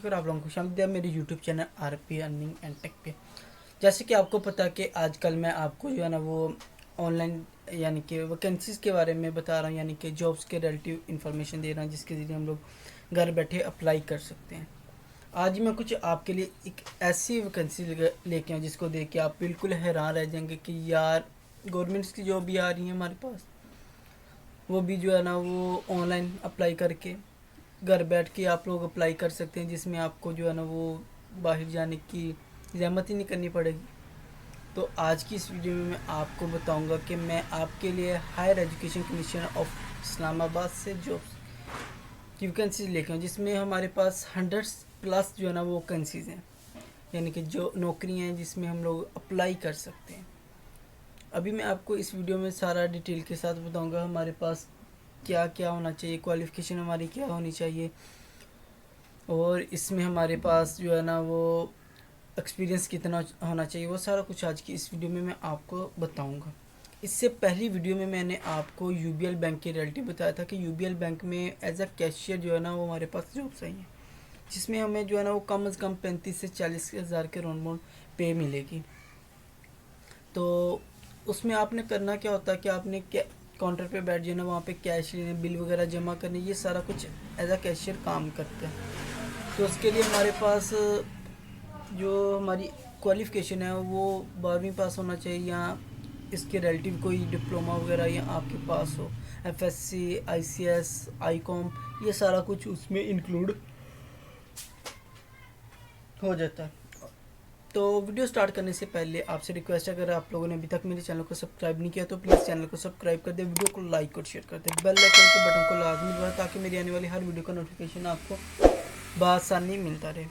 दर्शक, आप लोगों को खुशामदीद है मेरे YouTube channel RP earning and tech पे। जैसे कि आपको पता है कि आजकल मैं आपको जो है ना वो ऑनलाइन यानी कि वैकेंसीज़ के बारे में बता रहा हूँ, यानी कि जॉब्स के रिलेटिव इन्फॉर्मेशन दे रहा हूँ जिसके ज़रिए हम लोग घर बैठे अप्लाई कर सकते हैं। आज मैं कुछ आपके लिए एक ऐसी वैकेंसी लेके आऊँ जिसको देख के आप बिल्कुल हैरान रह जाएंगे कि यार गवर्नमेंट्स की जॉब भी आ रही है हमारे पास, वो भी जो है ना वो ऑनलाइन अप्लाई करके घर बैठ के आप लोग अप्लाई कर सकते हैं, जिसमें आपको जो है ना वो बाहर जाने की ज़हमत ही नहीं करनी पड़ेगी। तो आज की इस वीडियो में मैं आपको बताऊंगा कि मैं आपके लिए higher education commission of Islamabad से जॉब्स की वैकेंसीज लेके आऊँ, जिसमें हमारे पास 100+ जो है ना वो वैकेंसीज़ हैं, यानी कि जो नौकरियाँ हैं जिसमें हम लोग अप्लाई कर सकते हैं। अभी मैं आपको इस वीडियो में सारा डिटेल के साथ बताऊंगा हमारे पास क्या क्या होना चाहिए, क्वालिफ़िकेशन हमारी क्या होनी चाहिए, और इसमें हमारे पास जो है ना वो एक्सपीरियंस कितना होना चाहिए, वो सारा कुछ आज की इस वीडियो में मैं आपको बताऊंगा। इससे पहली वीडियो में मैंने आपको यूबीएल बैंक के रिलेटिव बताया था कि यूबीएल बैंक में एज अ कैशियर जो है ना वो हमारे पास जॉब्स आई हैं, जिसमें हमें जो है ना वो कम से कम 35 से 40 हज़ार के राउंड पे मिलेगी। तो उसमें आपने करना क्या होता है कि आपने काउंटर पे बैठ जाना, वहाँ पे कैश लेने, बिल वगैरह जमा करने, ये सारा कुछ एज अ कैशियर काम करते हैं। तो उसके लिए हमारे पास जो हमारी क्वालिफ़िकेशन है वो 12वीं पास होना चाहिए, या इसके रिलेटिव कोई डिप्लोमा वगैरह या आपके पास हो, एफएससी, आईसीएस, आईकॉम, ये सारा कुछ उसमें इंक्लूड हो जाता है। तो वीडियो स्टार्ट करने से पहले आपसे रिक्वेस्ट है, अगर आप लोगों ने अभी तक मेरे चैनल को सब्सक्राइब नहीं किया तो प्लीज़ चैनल को सब्सक्राइब कर दें, वीडियो को लाइक और शेयर कर दें, बेल आइकन के बटन को लाजमी दबाएं ताकि मेरी आने वाली हर वीडियो का नोटिफिकेशन आपको बआसानी मिलता रहे।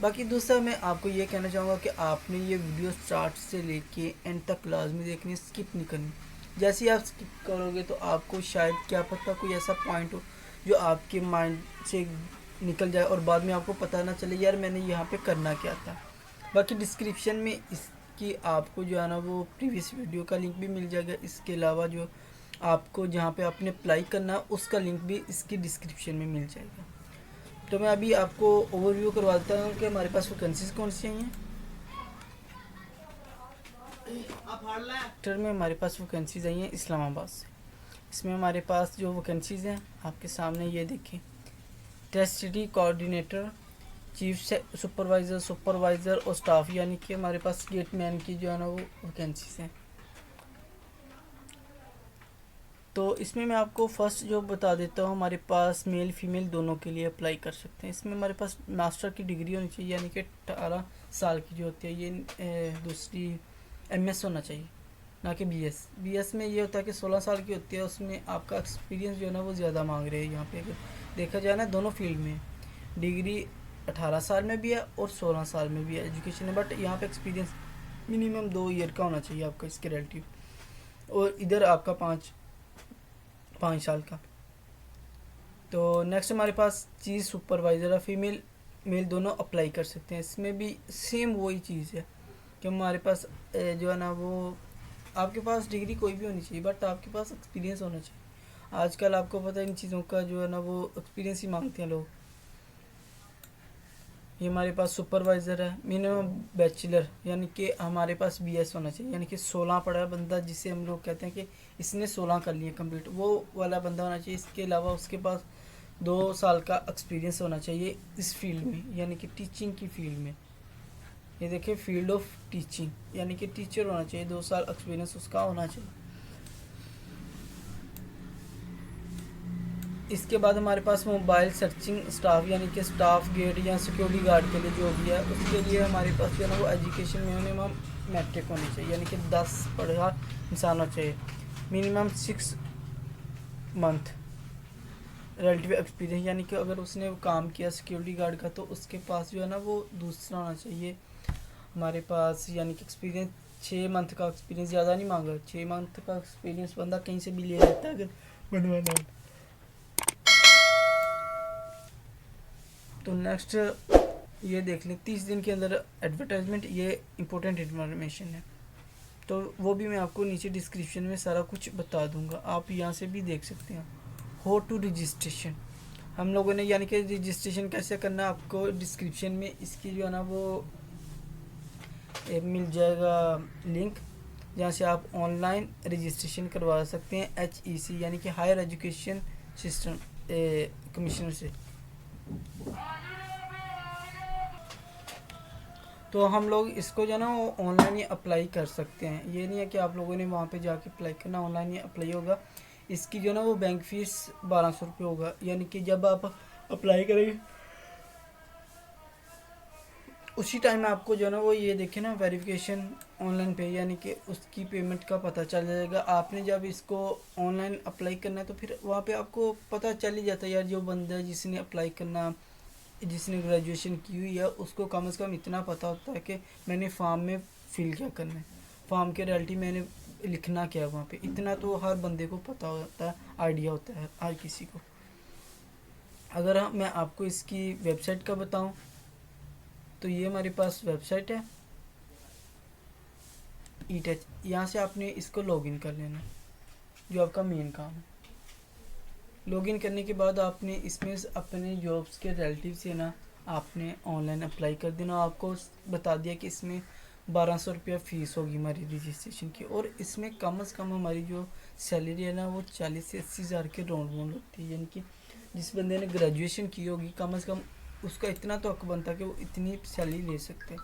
बाकी दूसरा मैं आपको ये कहना चाहूँगा कि आपने ये वीडियो स्टार्ट से लेके एंड तक लाजमी देखनी, स्किप नहीं करनी। जैसे ही आप स्किप करोगे तो आपको शायद क्या पता कोई ऐसा पॉइंट हो जो आपके माइंड से निकल जाए और बाद में आपको पता ना चले यार मैंने यहाँ पे करना क्या था। बाकी डिस्क्रिप्शन में इसकी आपको जो है ना वो प्रीवियस वीडियो का लिंक भी मिल जाएगा। इसके अलावा जो आपको जहाँ पे आपने अप्लाई करना उसका लिंक भी इसकी डिस्क्रिप्शन में मिल जाएगा। तो मैं अभी आपको ओवरव्यू करवा देता हूँ कि हमारे पास वैकेंसीज कौन सी हैं। सेक्टर में हमारे पास वैकेंसीज आई हैं इस्लामाबाद से। इसमें हमारे पास जो वैकेंसीज हैं आपके सामने ये देखें, test city coordinator, chief supervisor, supervisor और स्टाफ, यानी कि हमारे पास गेटमैन की जो है ना वो वैकेंसीज हैं। तो इसमें मैं आपको फर्स्ट जो बता देता हूँ, हमारे पास मेल फीमेल दोनों के लिए अप्लाई कर सकते हैं। इसमें हमारे पास मास्टर की डिग्री होनी चाहिए, यानी कि 18 साल की जो होती है, ये दूसरी एमएस होना चाहिए, ना कि बीएस। बीएस में ये होता है कि 16 साल की होती है, उसमें आपका एक्सपीरियंस जो है ना वो ज़्यादा मांग रहे हैं। यहाँ पे अगर देखा जाए ना दोनों फील्ड में डिग्री 18 साल में भी है और 16 साल में भी है एजुकेशन है, बट यहाँ पे एक्सपीरियंस मिनिमम 2 ईयर का होना चाहिए आपका इसके रिलेटिव, और इधर आपका 5 साल का। तो नेक्स्ट हमारे पास चीज़ सुपरवाइज़र है, फीमेल मेल दोनों अप्लाई कर सकते हैं। इसमें भी सेम वही चीज़ है कि हमारे पास जो है ना वो आपके पास डिग्री कोई भी होनी चाहिए बट आपके पास एक्सपीरियंस होना चाहिए। आजकल आपको पता है इन चीज़ों का जो है ना वो एक्सपीरियंस ही मांगते हैं लोग। ये हमारे पास सुपरवाइज़र है, मिनिमम बैचलर, यानी कि हमारे पास बीएस होना चाहिए, यानी कि 16 पढ़ा है बंदा, जिसे हम लोग कहते हैं कि इसने 16 कर लिए कंप्लीट, वो वाला बंदा होना चाहिए। इसके अलावा उसके पास 2 साल का एक्सपीरियंस होना चाहिए इस फील्ड में, यानी कि टीचिंग की फील्ड में। ये देखिए फील्ड ऑफ टीचिंग, यानी कि टीचर होना चाहिए, 2 साल एक्सपीरियंस उसका होना चाहिए। इसके बाद हमारे पास मोबाइल सर्चिंग स्टाफ, यानी कि स्टाफ गेट या सिक्योरिटी गार्ड के लिए जो भी है, उसके लिए हमारे पास जो है ना वो एजुकेशन मिनिमम मैट्रिक होनी चाहिए, यानी कि 10 पढ़ा इंसान होना चाहिए, मिनिमम 6 मंथ रिलेटिव एक्सपीरियंस, यानी कि अगर उसने काम किया सिक्योरिटी गार्ड का तो उसके पास जो है ना वो दूसरा होना चाहिए हमारे पास, यानी कि एक्सपीरियंस 6 मंथ का एक्सपीरियंस, ज़्यादा नहीं मांगा, 6 मंथ का एक्सपीरियंस बंदा कहीं से भी ले लेता है अगर बनवाना है। तो नेक्स्ट ये देख लें, 30 दिन के अंदर एडवर्टाइजमेंट, ये इंपॉर्टेंट इन्फॉर्मेशन है, तो वो भी मैं आपको नीचे डिस्क्रिप्शन में सारा कुछ बता दूंगा, आप यहाँ से भी देख सकते हैं। हाउ टू रजिस्ट्रेशन, हम लोगों ने यानी कि रजिस्ट्रेशन कैसे करना है आपको डिस्क्रिप्शन में इसकी जो है ना वो मिल जाएगा लिंक, जहाँ से आप ऑनलाइन रजिस्ट्रेशन करवा सकते हैं HEC यानी कि हायर एजुकेशन सिस्टम कमिश्नर से। तो हम लोग इसको जो है ना वो ऑनलाइन ही अप्लाई कर सकते हैं, ये नहीं है कि आप लोगों ने वहाँ पे जाके अप्लाई करना, ऑनलाइन ही अप्लाई होगा। इसकी जो है ना वो बैंक फीस 1200 रुपये होगा, यानी कि जब आप अप्लाई करेंगे उसी टाइम आपको जो है ना वो ये देखे ना वेरिफिकेशन ऑनलाइन पे, यानी कि उसकी पेमेंट का पता चल जाएगा। आपने जब इसको ऑनलाइन अप्लाई करना है तो फिर वहाँ पे आपको पता चल ही जाता है यार, जो बंदा जिसने अप्लाई करना, जिसने ग्रेजुएशन की हुई है उसको कम से कम इतना पता होता है कि मैंने फॉर्म में फिल क्या करना है, फॉर्म के रियलिटी मैंने लिखना क्या है वहाँ पे, इतना तो हर बंदे को पता होता है, आइडिया होता है हर किसी को। अगर मैं आपको इसकी वेबसाइट का बताऊँ तो ये हमारे पास वेबसाइट है ई-टच, यहाँ से आपने इसको लॉगिन कर लेना, जो आपका मेन काम है। लॉगिन करने के बाद आपने इसमें अपने जॉब्स के रिलेटिव से ना आपने ऑनलाइन अप्लाई कर देना। आपको बता दिया कि इसमें 1200 रुपया फ़ीस होगी हमारी रजिस्ट्रेशन की, और इसमें कम से कम हमारी जो सैलरी है ना वो 40 से 80 हज़ार के राउंड राउंड होती है, यानी कि जिस बंदे ने ग्रेजुएशन की होगी कम से कम उसका इतना तो हक बनता है कि वो इतनी सैलरी ले सकते हैं।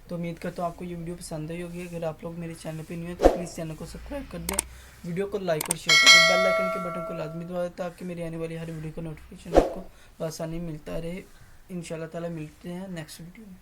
तो उम्मीद करता हूँ आपको ये वीडियो पसंद आई होगी। अगर आप लोग मेरे चैनल पे न्यू है तो प्लीज़ चैनल को सब्सक्राइब कर दें, वीडियो को लाइक और शेयर कर दें, बेल आइकन के बटन को लाजमी दबा दें ताकि मेरी आने वाली हर वीडियो का नोटिफिकेशन आपको आसानी मिलता रहे। इंशाल्लाह ताला मिलते हैं नेक्स्ट वीडियो में।